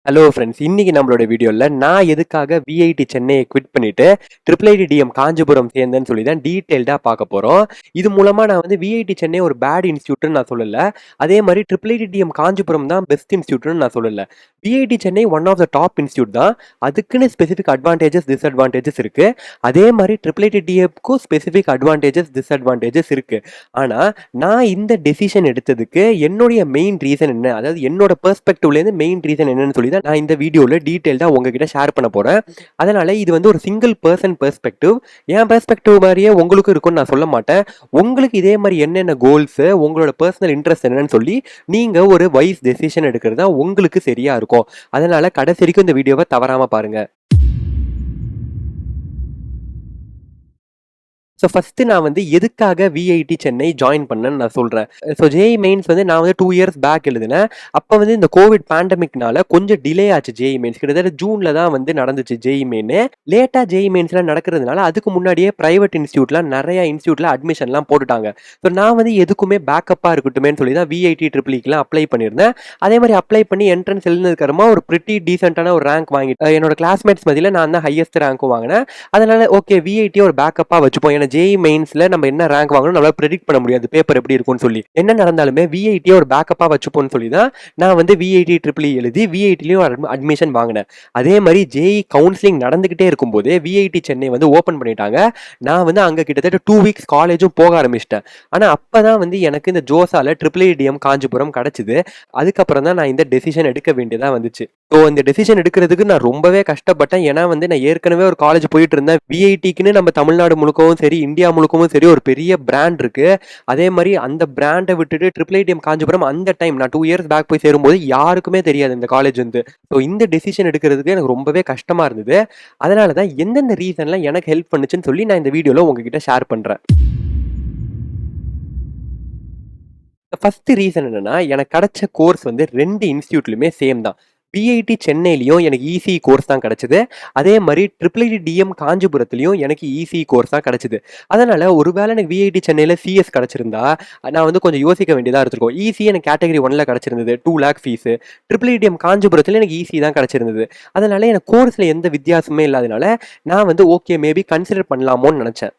Hello friends, இன்னைக்கு நம்மளோட வீடியோவில் நான் எதுக்காக விஐடி சென்னையை குவிட் பண்ணிட்டு IIIT காஞ்சிபுரம் சேர்ந்தேன்னு சொல்லி தான் டீட்டெயில்டாக பார்க்க போகிறோம். இது மூலமாக நான் வந்து விஐடி சென்னை ஒரு பேட் இன்ஸ்டியூட்னு நான் சொல்லலை. அதே மாதிரி IIIT காஞ்சிபுரம் தான் பெஸ்ட் இன்ஸ்டியூட்னு நான் சொல்லலை. VIT Chennai one of the top institute தான். அதுக்குன்னு ஸ்பெசிஃபிக் அட்வான்டேஜஸ் டிஸ்அட்வான்டேஜஸ் இருக்குது. அதே மாதிரி IIITக்கும் ஸ்பெசிஃபிக் அட்வான்டேஜஸ் டிஸ்அட்வான்டேஜஸ் இருக்குது. ஆனால் நான் இந்த டெசிஷன் எடுத்ததுக்கு என்னுடைய மெயின் ரீசன் என்ன, அதாவது என்னோட பெர்ஸ்பெக்டிவ்லேருந்து மெயின் ரீசன் என்னன்னு சொல்லி நான் இந்த வீடியோவில் டீட்டெயில்டாக உங்ககிட்ட ஷேர் பண்ண போகிறேன். அதனால் இது வந்து ஒரு சிங்கிள் பர்சன் பெர்ஸ்பெக்டிவ். என் பெர்ஸ்பெக்டிவ் மாதிரியே உங்களுக்கும் இருக்கும்னு நான் சொல்ல மாட்டேன். உங்களுக்கு இதே மாதிரி என்னென்ன கோல்ஸு, உங்களோட பர்சனல் இன்ட்ரெஸ்ட் என்னன்னு சொல்லி நீங்கள் ஒரு வைஸ் டெசிஷன் எடுக்கிறது தான் உங்களுக்கு சரியாக இருக்கும். அதனால் கடைசி வரைக்கும் இந்த வீடியோவை தவறாமல் பாருங்கள். ஸோ ஃபஸ்ட்டு நான் வந்து எதுக்காக விஐடி சென்னை ஜாயின் பண்ணேன்னு நான் சொல்கிறேன். ஸோ ஜேஇ மெயின்ஸ் வந்து நான் வந்து 2 இயர்ஸ் பேக் எழுதினேன். அப்போ வந்து இந்த கோவிட் பேண்டமிக்னால கொஞ்சம் டிலே ஆச்சு ஜேஇ மெயின்ஸ். கிட்டத்தட்ட ஜூனில் தான் வந்து நடந்துச்சு ஜேஇ மெயின். லேட்டாக ஜேஇ மெயின்ஸ்லாம் நடக்கிறதுனால அதுக்கு முன்னாடியே ப்ரைவேட் இன்ஸ்டியூட்லாம் நிறையா இன்ஸ்டியூட்டில் அட்மிஷன்லாம் போட்டுட்டாங்க. ஸோ நான் வந்து எதுக்குமே பேக்கப்பாக இருக்கட்டுமேன்னு சொல்லி தான் விஐடி ட்ரிபிள்இக்கெலாம் அப்ளை பண்ணியிருந்தேன். அதே மாதிரி அப்ளை பண்ணி என்ட்ரன்ஸ் எழுதுனதுக்கப்புறமா ஒரு ப்ரிட்டி டீசென்ட்டான ஒரு ரேங்க் வாங்கிட்டு என்னோட கிளாஸ்மேட்ஸ் மத்தியில் நான் தான் ஹையஸ்ட் ரேங்க்கும் வாங்கினேன். அதனால் ஓகே விஐடி ஒரு பேக்கப்பாக வச்சுப்போம். ஜேஇ மெயின்ஸ்ல நம்ம என்ன ரேங்க் வாங்கணும் நம்மளால ப்ரெடிக்ட் பண்ண முடியாது, பேப்பர் எப்படி இருக்கும்னு சொல்லி. என்ன நடந்தாலுமே விஐடி ஒரு பேக்கப்பா வச்சுப்போம்னு சொல்லி தான் நான் வந்து விஐடி ட்ரிபிள் எழுதி விஐடிலையும் அட்மிஷன் வாங்கினேன். அதே மாதிரி ஜேஇ கவுன்சிலிங் நடந்துகிட்டே இருக்கும்போது விஐடி சென்னை வந்து ஓப்பன் பண்ணிட்டாங்க. நான் வந்து அங்கே கிட்டத்தட்ட 2 வீக்ஸ் காலேஜும் போக ஆரம்பிச்சிட்டேன். ஆனால் அப்போ தான் வந்து எனக்கு இந்த ஜோசால IIIT காஞ்சிபுரம் கிடச்சிது. அதுக்கப்புறம் தான் நான் இந்த டெசிஷன் எடுக்க வேண்டியதாக வந்துச்சு. ஸோ இந்த டெசிஷன் எடுக்கிறதுக்கு நான் ரொம்பவே கஷ்டப்பட்டேன். ஏன்னா வந்து நான் ஏற்கனவே ஒரு காலேஜ் போயிட்டு இருந்தேன். விஐடிக்குன்னு நம்ம தமிழ்நாடு முழுக்கவும் சரி, இந்தியா முழுக்கவும் சரி ஒரு பெரிய பிராண்ட் இருக்கு. அதே மாதிரி அந்த பிராண்டை விட்டுட்டு IIIT காஞ்சிபுரம் அந்த டைம் நான் 2 இயர்ஸ் பேக் போய் சேரும்போது யாருக்குமே தெரியாது இந்த காலேஜ் வந்து. ஸோ இந்த டெசிஷன் எடுக்கிறதுக்கு எனக்கு ரொம்பவே கஷ்டமா இருந்தது. அதனால தான் எந்தெந்த ரீசன்லாம் எனக்கு ஹெல்ப் பண்ணுச்சுன்னு சொல்லி நான் இந்த வீடியோவில் உங்ககிட்ட ஷேர் பண்ணுறேன். ஃபர்ஸ்ட் ரீசன் என்னன்னா, எனக்கு கிடைச்ச கோர்ஸ் வந்து 2 இன்ஸ்டியூட்லையுமே சேம் தான். விஐடி சென்னையிலையும் எனக்கு இசி கோர்ஸ் தான் கிடைச்சது. அதே மாதிரி IIIT காஞ்சிபுரத்துலையும் எனக்கு இசி கோர்ஸ் தான் கிடைச்சது. அதனால ஒருவேளை எனக்கு விஐடி சென்னையில் சிஎஸ் கிடைச்சிருந்தா நான் வந்து கொஞ்சம் யோசிக்க வேண்டியதாக இருந்திருக்கும். இசி எனக்கு கேட்டகரி 1ல கிடைச்சிருந்தது, 2 lakh ஃபீஸு. IIIT காஞ்சிபுரத்தில் எனக்கு இசி தான் கிடைச்சிருந்தது. அதனால எனக்கு கோர்ஸில் எந்த வித்தியாசமே இல்லாதனால நான் வந்து ஓகே மேபி கன்சிடர் பண்ணலாமோன்னு நினச்சேன்.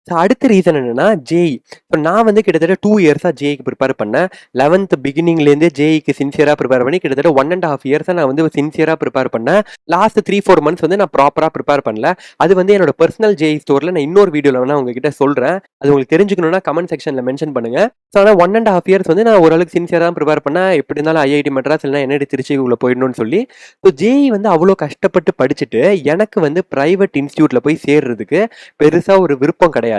அடுத்த ரீசன் என்னன்னா ஜேஇ. இப்போ நான் வந்து கிட்டத்தட்ட 2 இயர்ஸாக ஜேஇக்கு ப்ரிப்பேர் பண்ணேன். 11th பிகினிங்லேருந்து ஜேஇக்கு சின்சியராக ப்ரிப்பேர் பண்ணி கிட்டத்தட்ட 1.5 இயர்ஸாக நான் வந்து சின்சியராக ப்ரிப்பேர் பண்ணேன். லாஸ்ட் 3-4 மந்த்ஸ் வந்து நான் ப்ராப்பராக ப்ரிப்பேர் பண்ணல. அது வந்து என்னோட பர்சனல் ஜேஇ ஸ்டோரில் நான் இன்னொரு வீடியோவில் வேணா உங்ககிட்ட சொல்கிறேன். அது உங்களுக்கு தெரிஞ்சுக்கணும்னா கமெண்ட் செக்ஷனில் மென்ஷன் பண்ணுங்க. ஸோ ஆனால் 1.5 இயர்ஸ் வந்து நான் ஓரளவுக்கு சின்சியராக தான் ப்ரிப்பேர் பண்ணேன். எப்படி இருந்தாலும் ஐஐடி மெட்ராஸ் இல்லைனா என்ஐடி திருச்சிக்குள்ளே போயிடணும்னு சொல்லி. ஸோ ஜேஇ வந்து அவ்வளோ கஷ்டப்பட்டு படிச்சுட்டு எனக்கு வந்து ப்ரைவேட் இன்ஸ்டியூட்டில் போய் சேர்றதுக்கு பெருசாக ஒரு விருப்பம் கிடையாது.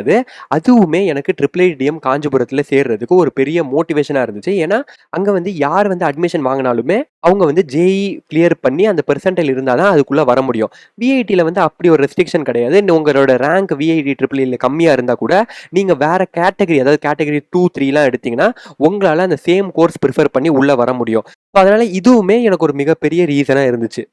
அதுவுமே எனக்கு IIIT காஞ்சிபுரத்தில் சேர்றதுக்கு ஒரு பெரிய மோட்டிவேஷனாக இருந்துச்சு. ஏன்னா அங்கே வந்து யார் வந்து அட்மிஷன் வாங்கினாலுமே அவங்க வந்து ஜேஇ கிளியர் பண்ணி அந்த பெர்சன்டைல் இருந்தால் தான் அதுக்குள்ளே வர முடியும். விஐடியில் வந்து அப்படி ஒரு ரெஸ்ட்ரிக்ஷன் கிடையாது. உங்களோட ரேங்க் விஐடி IIITல கம்மியாக இருந்தால் கூட நீங்கள் வேற கேட்டகரி, அதாவது கேட்டகரி 2, 3லாம் எடுத்தீங்கன்னா உங்களால் அந்த சேம் கோர்ஸ் ப்ரிஃபர் பண்ணி உள்ளே வர முடியும். ஸோ அதனால இதுவுமே எனக்கு ஒரு மிகப்பெரிய ரீசனாக இருந்துச்சு.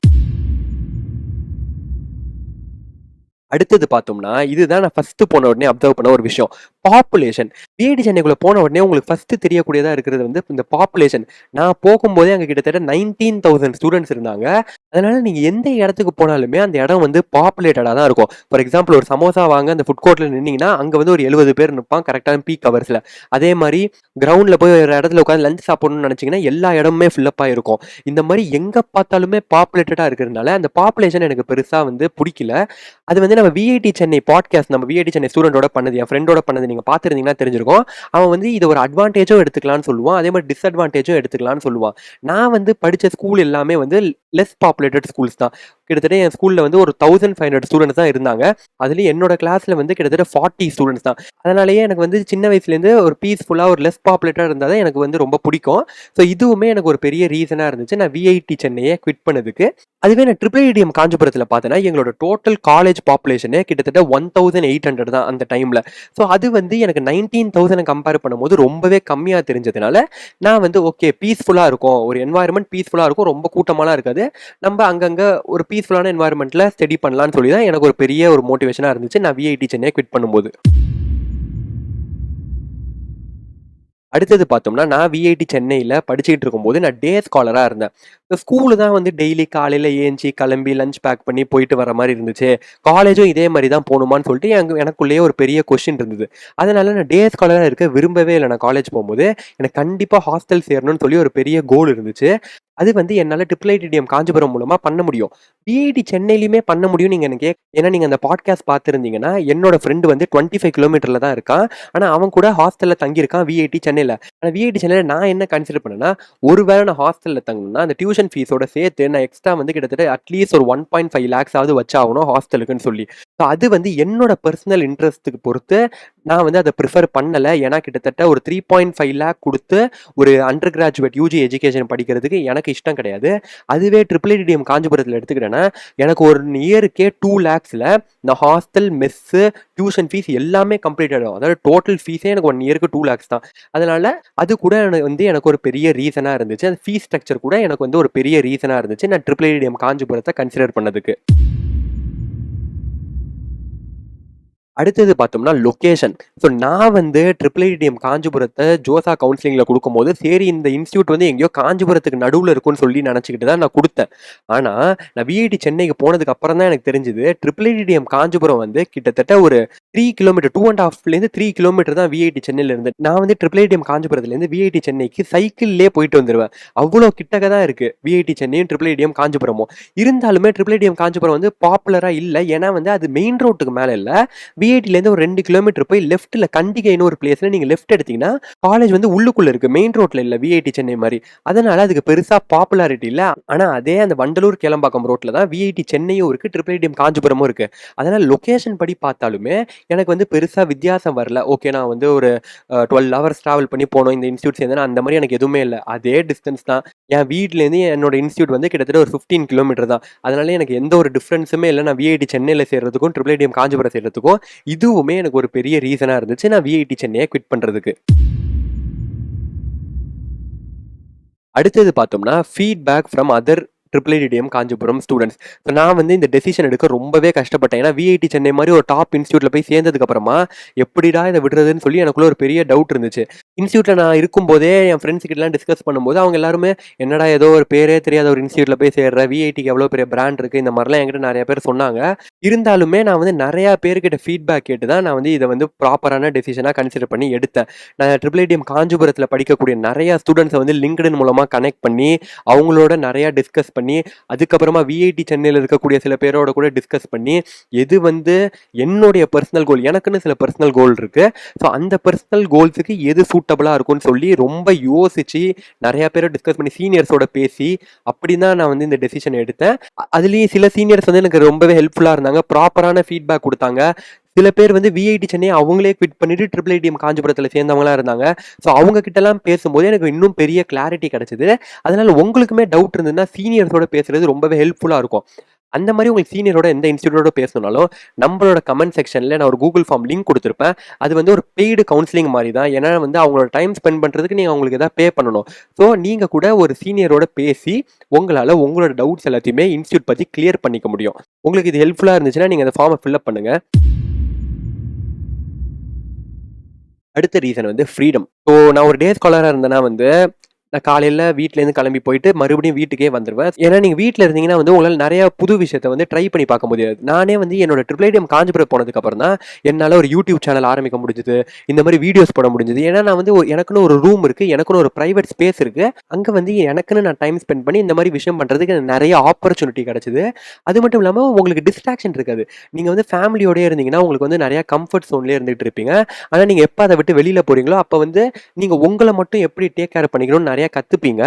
அடுத்தது பார்த்தோம்னா, இதுதான் நான் ஃபர்ஸ்ட் போன உடனே அப்சர்வ் பண்ண ஒரு விஷயம். பாப்புலேஷன். விஐடி சென்னைக்குள்ள போன உடனே உங்களுக்கு ஃபர்ஸ்ட் தெரியக்கூடியதா இருக்கிறது வந்து இந்த பாப்புலேஷன். நான் போகும்போதே அங்கே கிட்டத்தட்ட 19,000 ஸ்டூடெண்ட்ஸ் இருந்தாங்க. அதனால நீங்க எந்த இடத்துக்கு போனாலுமே அந்த இடம் வந்து பாப்புலேட்டடாக தான் இருக்கும். ஃபார் எக்ஸாம்பிள் ஒரு சமோசா வாங்க அந்த ஃபுட் கோர்ட்டில் நின்னீங்கன்னா அங்கே வந்து ஒரு 70 பேர் நிற்பான் கரெக்டான பீக் ஹவர்ஸில். அதே மாதிரி கிரவுண்டில் போய் ஒரு இடத்துல உட்காந்து லஞ்ச் சாப்பிடணும்னு நினச்சிங்கன்னா எல்லா இடமுமே ஃபில்லப்பாக இருக்கும். இந்த மாதிரி எங்கே பார்த்தாலுமே பாப்புலேட்டடாக இருக்கிறதுனால அந்த பாப்புலேஷன் எனக்கு பெருசாக வந்து பிடிக்கல. அது வந்து நம்ம விஐடி சென்னை பாட்காஸ்ட், நம்ம விஐடி சென்னை ஸ்டூடெண்டோட பண்ணது, என் ஃப்ரெண்டோட பண்ணது நீங்கள் பார்த்துருந்தீங்கன்னா தெரிஞ்சிருக்கும். அவன் வந்து இது ஒரு அட்வான்டேஜும் எடுத்துக்கலாம்னு சொல்லுவான், அதே மாதிரி டிஸ்அட்வான்டேஜும் எடுத்துக்கலாம்னு சொல்லுவான். நான் வந்து படித்த ஸ்கூல் எல்லாமே வந்து லெஸ் பாப்புலேட்டட் ஸ்கூல்ஸ் தான். கிட்டத்தட்ட என் ஸ்கூலில் வந்து ஒரு 1500 ஸ்டூடெண்ட்ஸ் தான் இருந்தாங்க. அதுலேயும் என்னோட கிளாஸில் வந்து கிட்டத்தட்ட 40 ஸ்டூடெண்ட்ஸ் தான். அதனாலேயே எனக்கு வந்து சின்ன வயசுலேருந்து ஒரு பீஸ்ஃபுல்லாக ஒரு லெஸ் பாப்புலேட்டாக இருந்தால் தான் எனக்கு வந்து ரொம்ப பிடிக்கும். ஸோ இதுவுமே எனக்கு ஒரு பெரிய ரீசனாக இருந்துச்சு நான் விஐடி சென்னையை குவிட் பண்ணதுக்கு. அதுவே நான் IIIT காஞ்சிபுரத்தில் பார்த்தேன்னா எங்களோட டோட்டல் காலேஜ் பாப்புலேஷனே கிட்டத்தட்ட 1800 தான் அந்த டைமில். ஸோ அது வந்து எனக்கு 19,000 கம்பேர் பண்ணும்போது ரொம்பவே கம்மியாக தெரிஞ்சதுனால நான் வந்து ஓகே பீஸ்ஃபுல்லாக இருக்கும், ஒரு என்வாயர்மெண்ட் பீஸ்ஃபுல்லாக இருக்கும், ரொம்ப கூட்டமாலாம் இருக்காது, நம்ம அங்கங்கே ஒரு பீஸ்ஃபுல்லான என்வாயர்மெண்ட்டில் ஸ்டடி பண்ணலான்னு சொல்லி தான் எனக்கு ஒரு பெரிய ஒரு மோட்டிவேஷனாக இருந்துச்சு நான் விஐடி சென்னையை குவிட் பண்ணும்போது. அடுத்தது பார்த்தோம்னா, நான் விஐடி சென்னையில படிச்சுக்கிட்டு இருக்கும்போது, நான் டே ஸ்காலரா இருந்தேன். இந்த ஸ்கூலு தான் வந்து டெய்லி காலையில ஏஞ்சி, கிளம்பி, லஞ்ச் பேக் பண்ணி போயிட்டு வர மாரி இருந்துச்சு. காலேஜும் இதே மாரி தான் போணுமான்னு சொல்லிட்டு எனக்குள்ளேயே ஒரு பெரிய கொஸ்டின் இருந்தது. அதனால நான் டே ஸ்காலரா இருக்க விரும்பவே இல்ல. நான் காலேஜ் போம்போது, எனக்கு கண்டிப்பா ஹாஸ்டல் சேரணும்னு சொல்லி ஒரு பெரிய கோல் இருந்துச்சு. அது வந்து என்னால IIITDM காஞ்சிபுரம் மூலமா பண்ண முடியும். விஐடி சென்னையிலயுமே பண்ண முடியும்னு நீங்க எனக்கு ஏன்னா நீங்க அந்த பாட்காஸ்ட் பார்த்திருந்தீங்கன்னா, என்னோட ஃப்ரெண்ட் வந்து 25 கிலோமீட்டர்ல தான் இருக்கான். ஆனா அவன் கூட ஹாஸ்டல்ல தங்கியிருக்கான் விஐடி சென்னையில. ஆனா விஐடி சென்னையில நான் என்ன கன்சிடர் பண்ணேன்னா, ஒருவேளை நான் ஹாஸ்டல்ல தங்கணும்னா, அந்த டியூஷன் ஃபீஸோட சேர்த்து நான் எக்ஸ்ட்ரா வந்து கிட்டத்தட்ட அட்லீஸ்ட் ஒரு 1.5 லேக்ஸாவது வச்சாகணும் ஹாஸ்டலுக்குன்னு சொல்லி. ஸோ அது வந்து என்னோட பெர்சனல் இன்ட்ரெஸ்ட்டுக்கு பொறுத்து நான் வந்து அத பிரிஃபர் பண்ணல. ஏன்னா கிட்டத்தட்ட ஒரு 3.5 லேக் குடுத்து ஒரு அண்டர் கிராஜுவேட் யுஜி எஜுகேஷன் படிக்கிறதுக்கு எனக்கு இஷ்டம் கிடையாது. அதுவே IIITDM காஞ்சிபுரத்துல எடுத்துக்கிட்டேன்னா, எனக்கு ஒரு இயருக்கே 2 லேக்ஸ்ல இந்த ஹாஸ்டல், மெஸ்ஸு, டியூஷன் ஃபீஸ் எல்லாமே கம்ப்ளீட் ஆயிடும். அதாவது டோட்டல் ஃபீஸே எனக்கு 1 இயருக்கு 2 லேக்ஸ் தான். அதனால அது கூட எனக்கு ஒரு பெரிய ரீசனா இருந்துச்சு. அந்த ஃபீஸ் ஸ்ட்ரக்சர் கூட எனக்கு வந்து ஒரு பெரிய ரீசனா இருந்துச்சு. நான் IIITDM காஞ்சிபுரத்த கன்சிடர் பண்ணதுக்கு. அடுத்தது பார்த்தோம்னா லொகேஷன். ஸோ நான் வந்து IIITDM காஞ்சிபுரத்த ஜோசா கவுன்சிலிங்ல குடுக்கும்போது, சரி இந்த இன்ஸ்டிடியூட் வந்து எங்கேயோ காஞ்சிபுரத்துக்கு நடுவுல இருக்குன்னு சொல்லி நெனச்சுக்கிட்டு தான் நான் குடுத்தேன். ஆனா, நான் விஐடி சென்னைக்கு போனதுக்கு அப்புறம் தான் எனக்கு தெரிஞ்சது, IIITDM காஞ்சிபுரம் வந்து கிட்டத்தட்ட ஒரு 3 கிலோமீட்டர் 2 1/2லேருந்து 3 கிலோமீட்டர் தான் விஐடி சென்னையில இருந்து. நான் வந்து IIITDM காஞ்சிபுரத்துலேருந்து விஐடி சென்னைக்கு சைக்கிள்லயே போயிட்டு வந்துருவேன். அவ்ளோ கிட்டக்க தான் இருக்கு. விஐடி சென்னையும், IIITDM காஞ்சிபுரமும். இருந்தாலுமே IIITDM காஞ்சிபுரம் வந்து பாப்புலரா இல்ல. ஏன்னா வந்து அது மெயின் ரோட்டுக்கு மேல இல்ல. விஐடிலேருந்து ஒரு 2 கிலோமீட்டர் போய் லெஃப்ட்ல கண்டிகைன்னு ஒரு பிளேஸ்ல நீங்க லெஃப்ட் எடுத்தீங்கன்னா, காலேஜ் வந்து உள்ளுக்குள்ள இருக்கு. மெயின் ரோட்ல இல்ல விஐடி சென்னை மாரி. அதனால அதுக்கு பெருசா பாப்புலாரிட்டி இல்ல. ஆனா அதே அந்த வண்டலூர் கேளம்பாக்கம் ரோட்ல தான் விஐடி சென்னையும் இருக்கு, IIITDM காஞ்சிபுரமும் இருக்கு. அதனால லொகேஷன் படி பார்த்தாலுமே, எனக்கு வந்து பெருசா வித்தியாசம் வரல. ஓகே நான் வந்து ஒரு 12 ஹவர்ஸ் டிராவல் பண்ணி போணும் இந்த இன்ஸ்டிடியூட் சேர்ந்தேன்னா, அந்த மாரி எனக்கு எதுவுமே இல்ல. அதே டிஸ்டன்ஸ் தான். என் வீட்லேருந்து என்னோட இன்ஸ்டிடியூட் வந்து கிட்டத்தட்ட ஒரு 15 கிலோமீட்டர் தான். அதனால எனக்கு எந்த ஒரு டிஃபரன்ஸுமே இல்ல. நான் விஐடி சென்னையில சேர்றதுக்கும், IIITDM காஞ்சிபுரம் சேர்றதுக்கும். இதுவுமே எனக்கு ஒரு பெரிய ரீசனா இருந்துச்சு. நான் விஐடி சென்னைய குவிட் பண்றதுக்கு. அடுத்தது பார்த்தோம்னா, feedback from other IIITDM Kanchipuram students. So நான் வந்து இந்த டெசிஷன் எடுக்க ரொம்பவே கஷ்டப்பட்டேன். ஏன்னா விஐடி சென்னை மாரி ஒரு டாப் இன்ஸ்டிடியூட்ல போய் சேர்ந்ததுக்கு அப்புறமா, எப்படிடா இத விடுறதுன்னு சொல்லி எனக்குள்ள ஒரு பெரிய டவுட் இருந்துச்சு. இன்ஸ்டிடியூட்ல நான் இருக்கும்போதே என் ஃப்ரெண்ட்ஸ் கிட்டலாம் டிஸ்கஸ் பண்ணும்போது, அவங்க எல்லாருமே என்னடா ஏதோ ஒரு பேரே தெரியாத ஒரு இன்ஸ்டிடியூட்ல போய் சேர்ற, விஐடிக்கு எவ்வளோ பெரிய பிராண்ட் இருக்கு. இந்த மாரிலாம் என்கிட்ட நெறைய பேர் சொன்னாங்க. இருந்தாலுமே நான் வந்து நெறையா பேர்கிட்ட ஃபீட்பேக் கேட்டு தான் நான் வந்து இத வந்து ப்ராப்பரான டெசிஷனா கன்சிடர் பண்ணி எடுத்தேன். நான் IIITDM காஞ்சிபுரத்தில படிக்கக்கூடிய நெறைய ஸ்டூடண்ட்ஸ வந்து LinkedIn மூலமா கனெக்ட் பண்ணி, அவங்களோட நெறையா டிஸ்கஸ் பண்ணி, அதுக்கப்புறமா விஐடி சென்னையில இருக்கக்கூடிய சில பேரோட கூட டிஸ்கஸ் பண்ணி, எது வந்து என்னுடைய பெர்சனல் கோல் எனக்குன்னு சில பெர்சனல் கோல் இருக்கு. ஸோ அந்த பெர்சனல் கோல்ஸுக்கு எது சூட்டபிளா இருக்கும்னு சொல்லி ரொம்ப யோசிச்சு, நெறைய பேர டிஸ்கஸ் பண்ணி சீனியர்ஸோட பேசி, அப்படி தான் நான் வந்து இந்த டெசிஷன் எடுத்தேன். அதுலயும் சில சீனியர்ஸ் வந்து எனக்கு ரொம்பவே ஹெல்ப்ஃபுல்லா இருந்தாங்க. ப்ராப்பரான ஃபீட்பேக் குடுத்தாங்க. சில பேர் வந்து விஐடி சென்னை அவங்களே குவிட் பண்ணிட்டு IIITDM காஞ்சிபுரத்துல சேர்ந்தவங்களா இருந்தாங்க. ஸோ அவங்க கிட்டலாம் பேசும்போது எனக்கு இன்னும் பெரிய கிளாரிட்டி கிடைச்சது. அதனால உங்களுக்குமே டவுட் இருந்ததுன்னா சீனியர்ஸோட பேசுறது ரொம்பவே ஹெல்ப்ஃபுல்லா இருக்கும். அந்த மாரி உங்களுக்கு சீனியரோட எந்த இன்ஸ்டிடியூட்டோட பேசணும்னாலும், நம்மளோட கமெண்ட் செக்ஷன்ல நான் ஒரு கூகுள் ஃபார்ம் லிங்க் குடுத்திருப்பேன். அது வந்து ஒரு பெய்டு கவுன்சிலிங் மாரி தான். ஏன்னா வந்து அவங்களோட டைம் ஸ்பெண்ட் பண்றதுக்கு நீங்க அவங்களுக்கு ஏதாவது பே பண்ணணும். ஸோ நீங்க கூட ஒரு சீனியரோட பேசி, உங்களால உங்களோட டவுட்ஸ் எல்லாத்தையுமே இன்ஸ்டிடியூட் பத்தி கிளியர் பண்ணிக்க முடியும். உங்களுக்கு இது ஹெல்ப்ஃபுல்லா இருந்துச்சுன்னா, நீங்க அந்த ஃபார்ம ஃபில் அப் பண்ணுங்க. அடுத்த ரீசன் வந்து ஃப்ரீடம். ஸோ நான் ஒரு டே ஸ்காலரா இருந்தேன்னா வந்து, நான் காலையில வீட்லேருந்து கிளம்பி போயிட்டு மறுபடியும் வீட்டுக்கே வந்துருவேன். ஏன்னா நீங்க வீட்ல இருந்தீங்கன்னா வந்து உங்களால நெறைய புது விஷயத்த வந்து ட்ரை பண்ணி பார்க்க முடியாது. நானே வந்து என்னோட IIITDM காஞ்சிபுரம் போனதுக்கு அப்புறம் தான் என்னால ஒரு யூடியூப் சேனல் ஆரம்பிக்க முடிஞ்சது. இந்த மாரி வீடியோஸ் போட முடிஞ்சது. ஏன்னா நான் வந்து எனக்குன்னு ஒரு ரூம் இருக்கு. எனக்குன்னு ஒரு பிரைவேட் ஸ்பேஸ் இருக்கு. அங்க வந்து எனக்குன்னு நான் டைம் ஸ்பெண்ட் பண்ணி இந்த மாரி விஷயம் பண்றதுக்கு எனக்கு நெறைய ஆப்பர்ச்சுனிட்டி கிடைச்சது. அது மட்டும் இல்லாம உங்களுக்கு டிஸ்ட்ராக்ஷன் இருக்காது. நீங்க வந்து ஃபேமிலியோடயே இருந்தீங்கன்னா, உங்களுக்கு வந்து நெறைய கம்ஃபர்ட் ஜோன்லயே இருந்துட்டு இருப்பீங்க. ஆனா நீங்க எப்ப அத விட்டு வெளியில போறீங்களோ, அப்ப வந்து நீங்க உங்கள மட்டும் எப்படி டேக் கேர் பண்ணிக்கணும்னு நெறைய கத்துப்பீங்க.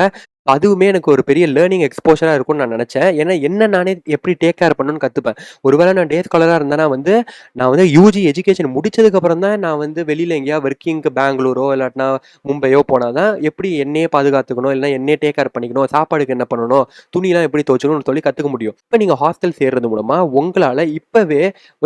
அதுவுமே எனக்கு ஒரு பெரிய லேர்னிங் எக்ஸ்போஷரா இருக்கும்னு நான் நெனச்சேன். ஏன்னா, என்ன நானே எப்படி டேக் கேர் பண்ணணும்னு கத்துப்பேன். ஒருவேள நான் டே ஸ்காலரா இருந்தேன்னா வந்து, நான் வந்து யுஜி எஜுகேஷன் முடிச்சதுக்கு அப்புறம் தான் நான் வந்து வெளியில எங்கேயாவது ஒர்க்கிங்க்கு பெங்களூரோ, இல்லாட்டினா மும்பையோ போனா தான் எப்படி என்னையே பாதுகாத்துக்கணும், இல்லன்னா என்னையே டேக் கேர் பண்ணிக்கணும், சாப்பாடுக்கு என்ன பண்ணணும், துணிலாம் எப்படி துவைச்சுக்கணும்னு சொல்லி கத்துக்க முடியும். இப்ப நீங்க ஹாஸ்டல் சேர்றது மூலமா உங்களால இப்பவே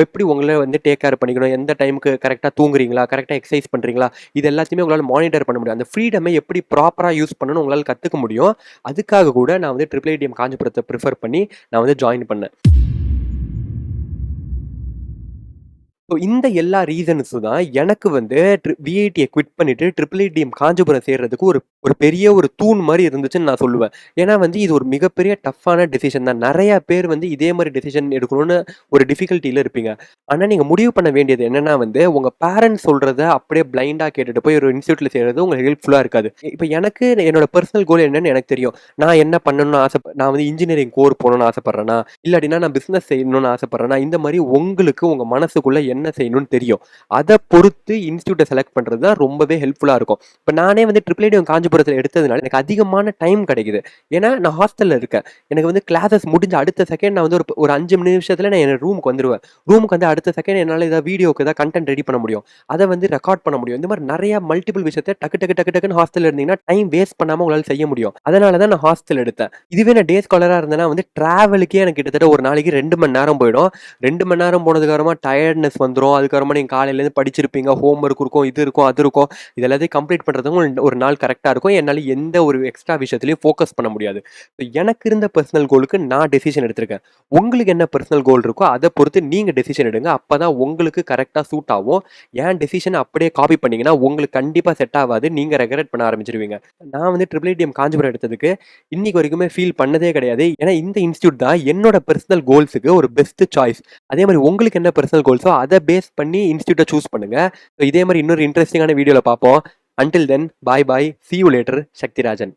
எப்படி உங்கள வந்து டேக் கேர் பண்ணிக்கணும், எந்த டைமுக்கு கரெக்ட்டா தூங்குறீங்களா, கரெக்ட்டா எக்சர்சைஸ் பண்றீங்களா, இது எல்லாத்தையுமே உங்களால மானிட்டர் பண்ண முடியும். அந்த ஃப்ரீடமை எப்படி ப்ராப்பரா யூஸ் பண்ணணும்னு உங்களால கத்துக்க முடியும். அதுக்காக கூட நான் வந்து IIITDM காஞ்சிபுரத்த பிரிஃபர் பண்ணி நான் வந்து ஜாயின் பண்ணேன். ஸோ இந்த எல்லா ரீசன்ஸும் தான் எனக்கு வந்து விஐடியை குவிட் பண்ணிட்டு IIITM காஞ்சிபுரம் சேர்றதுக்கு ஒரு ஒரு பெரிய ஒரு தூண் மாதிரி இருந்துச்சுன்னு நான் சொல்லுவேன். ஏன்னா வந்து இது ஒரு மிகப்பெரிய டஃப்பான டெசிஷன் தான். நிறைய பேர் வந்து இதே மாதிரி டெசிஷன் எடுக்கணும்னு ஒரு டிஃபிகல்ட்டியில இருப்பீங்க. ஆனா நீங்க முடிவு பண்ண வேண்டியது என்னன்னா வந்து உங்க பேரண்ட்ஸ் சொல்றத அப்படியே பிளைண்டா கேட்டுட்டு போய் ஒரு இன்ஸ்டியூட்ல சேர்றது உங்களுக்கு ஹெல்ப்ஃபுல்லா இருக்காது. இப்போ எனக்கு என்னோட பர்சனல் கோல் என்னன்னு எனக்கு தெரியும். நான் என்ன பண்ணணும்னு நான் வந்து இன்ஜினியரிங் கோர் போகணும்னு ஆசைப்படுறேன்னா, இல்லாட்டினா நான் பிசினஸ் செய்யணும்னு ஆசைப்படுறேன்னா, இந்த மாதிரி உங்களுக்கு உங்க மனசுக்குள்ள என்ன செய்யணும்னு தெரியும். அதை பொறுத்து இன்ஸ்டியூட்டை செலக்ட் பண்றது தான் ரொம்பவே ஹெல்ப்ஃபுல்லா இருக்கும். இப்போ நானே வந்து IIITM காஞ்சிபுரத்தில் எடுத்ததுனால எனக்கு அதிகமான டைம் கிடைக்குது. ஏன்னா நான் ஹாஸ்டல்ல இருக்கேன். எனக்கு வந்து கிளாஸஸ் முடிஞ்ச அடுத்த செகண்ட் நான் வந்து ஒரு 5 நிமிஷத்துல நான் என் ரூமுக்கு வந்துருவேன். ரூமுக்கு வந்து அடுத்த செகண்ட் என்னால் ஏதாவது வீடியோக்கு ஏதாவது கண்டென்ட் ரெடி பண்ண முடியும். அதை வந்து ரெக்கார்ட் பண்ண முடியும். இந்த மாதிரி நிறைய மல்டிபிள் விஷயத்தை டக்கு டக்கு டக்கு டக்குன்னு ஹாஸ்டல் இருந்தீங்கன்னா டைம் வேஸ்ட் பண்ணாம உங்களால் செய்ய முடியும். அதனால தான் நான் ஹாஸ்டல் எடுத்தேன். இதுவே நான் டே ஸ்காலரா இருந்தேன்னா வந்து டிராவலுக்கே எனக்கு கிட்டத்தட்ட ஒரு நாளைக்கு 2 மணி நேரம் போயிடும். 2 மணி நேரம் போனதுக்கு அப்புறமா டயர்ட்னஸ் வந்துடும். அதுக்கப்புறமா நீங்கள் காலையிலேருந்து படிச்சிருப்பீங்க, ஹோம் ஒர்க் இருக்கும், இது இருக்கும், அது இருக்கும். இது எல்லாத்தையும் கம்ப்ளீட் பண்ணுறதுக்கும் ஒரு நாள் கரெக்டாக இருக்கும். என்னால் எந்த ஒரு எக்ஸ்ட்ரா விஷயத்துலையும் ஃபோக்கஸ் பண்ண முடியாது. எனக்கு இருந்த பர்சனல் கோலுக்கு நான் டெசிஷன் எடுத்திருக்கேன். உங்களுக்கு என்ன பர்சனல் கோல் இருக்கோ அதை பொறுத்து நீங்கள் டெசிஷன் எடுங்க. அப்போ தான் உங்களுக்கு கரெக்டாக சூட் ஆகும். ஏன் டெசிஷனை அப்படியே காப்பி பண்ணீங்கன்னா உங்களுக்கு கண்டிப்பாக செட் ஆகாது. நீங்கள் ரெகரெட் பண்ண ஆரம்பிச்சிருவீங்க. நான் வந்து IIITM காஞ்சிபுரம் எடுத்ததுக்கு இன்னைக்கு வரைக்குமே ஃபீல் பண்ணதே கிடையாது. ஏன்னா இந்த இன்ஸ்டியூட் தான் என்னோட பர்சனல் கோல்ஸுக்கு ஒரு பெஸ்ட் சாய்ஸ். அதே மாதிரி உங்களுக்கு என்ன பர்சனல் கோல்ஸோ அதை பேஸ் பண்ணி இன்ஸ்டியூட்டை சூஸ் பண்ணுங்க. இதே மாதிரி இன்னொரு இன்ட்ரெஸ்டிங்கான வீடியோவில் பார்ப்போம். Until then, bye bye. See you later. Sakthirajan.